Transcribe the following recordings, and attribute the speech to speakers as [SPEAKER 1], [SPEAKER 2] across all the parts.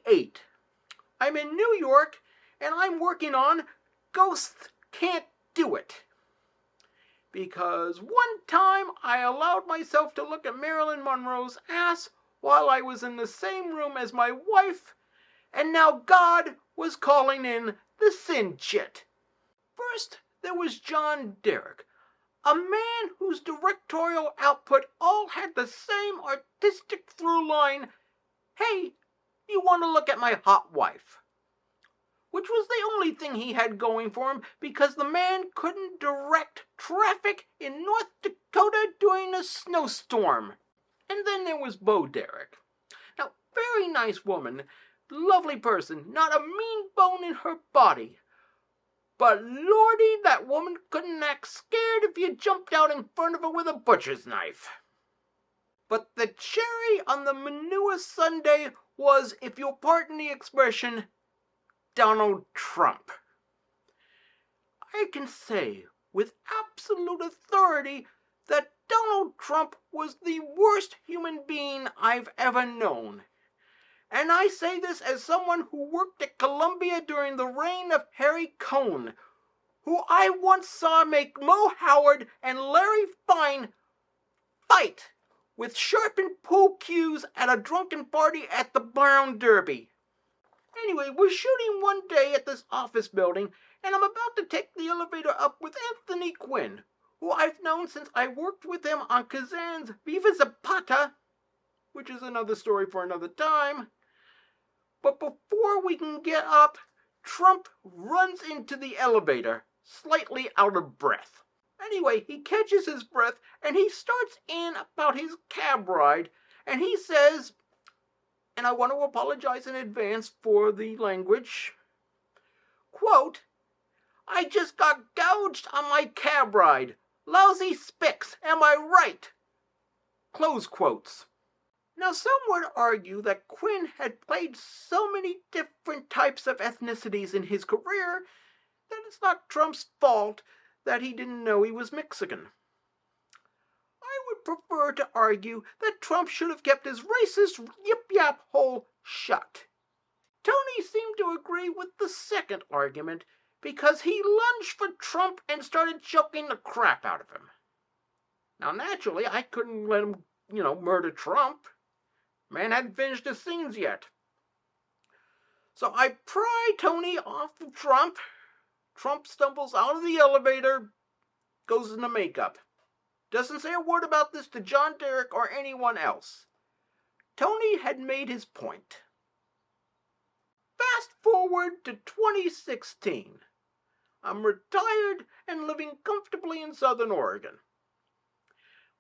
[SPEAKER 1] 8. I'm in New York, and I'm working on Ghosts Can't Do It. Because one time I allowed myself to look at Marilyn Monroe's ass while I was in the same room as my wife, and now God was calling in the sin chit. First, there was John Derek, a man whose directorial output all had the same artistic through line, "Hey, you want to look at my hot wife?" Which was the only thing he had going for him, because the man couldn't direct traffic in North Dakota during a snowstorm. And then there was Bo Derek. Now, very nice woman, lovely person, not a mean bone in her body. But lordy, that woman couldn't act scared if you jumped out in front of her with a butcher's knife. But the cherry on the manure sundae was, if you'll pardon the expression, Donald Trump. I can say with absolute authority that Donald Trump was the worst human being I've ever known. And I say this as someone who worked at Columbia during the reign of Harry Cohn, who I once saw make Mo Howard and Larry Fine fight with sharpened pool cues at a drunken party at the Brown Derby. Anyway, we're shooting one day at this office building, and I'm about to take the elevator up with Anthony Quinn, who I've known since I worked with him on Kazan's Viva Zapata, which is another story for another time. But before we can get up, Trump runs into the elevator, slightly out of breath. Anyway, he catches his breath, and he starts in about his cab ride, and he says, and I want to apologize in advance for the language, quote, "I just got gouged on my cab ride. Lousy spics, am I right?" Close quotes. Now, some would argue that Quinn had played so many different types of ethnicities in his career that it's not Trump's fault that he didn't know he was Mexican. I would prefer to argue that Trump should have kept his racist yip-yap hole shut. Tony seemed to agree with the second argument because he lunged for Trump and started choking the crap out of him. Now, naturally, I couldn't let him, murder Trump. Man hadn't finished his scenes yet. So I pry Tony off of Trump. Trump stumbles out of the elevator, goes into makeup. Doesn't say a word about this to John Derek or anyone else. Tony had made his point. Fast forward to 2016. I'm retired and living comfortably in Southern Oregon.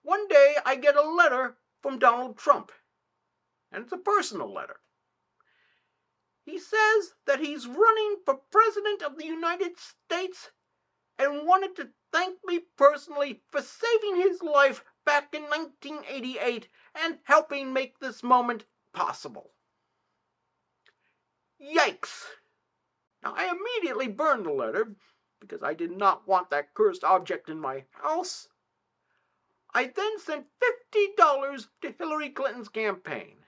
[SPEAKER 1] One day I get a letter from Donald Trump, and it's a personal letter. He says that he's running for President of the United States and wanted to thank me personally for saving his life back in 1988 and helping make this moment possible. Yikes! Now, I immediately burned the letter because I did not want that cursed object in my house. I then sent $50 to Hillary Clinton's campaign.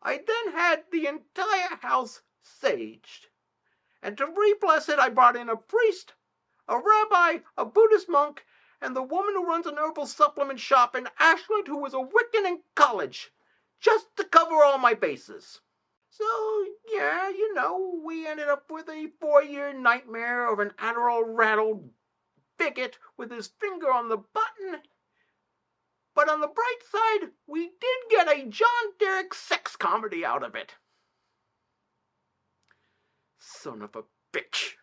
[SPEAKER 1] I then had the entire house saged. And to re-bless it, I brought in a priest, a rabbi, a Buddhist monk, and the woman who runs an herbal supplement shop in Ashland who was a Wiccan in college, just to cover all my bases. So, yeah, we ended up with a 4-year nightmare of an Adderall-rattled bigot with his finger on the button. But on the bright side, we did get a John Derek sex comedy out of it. Son of a bitch.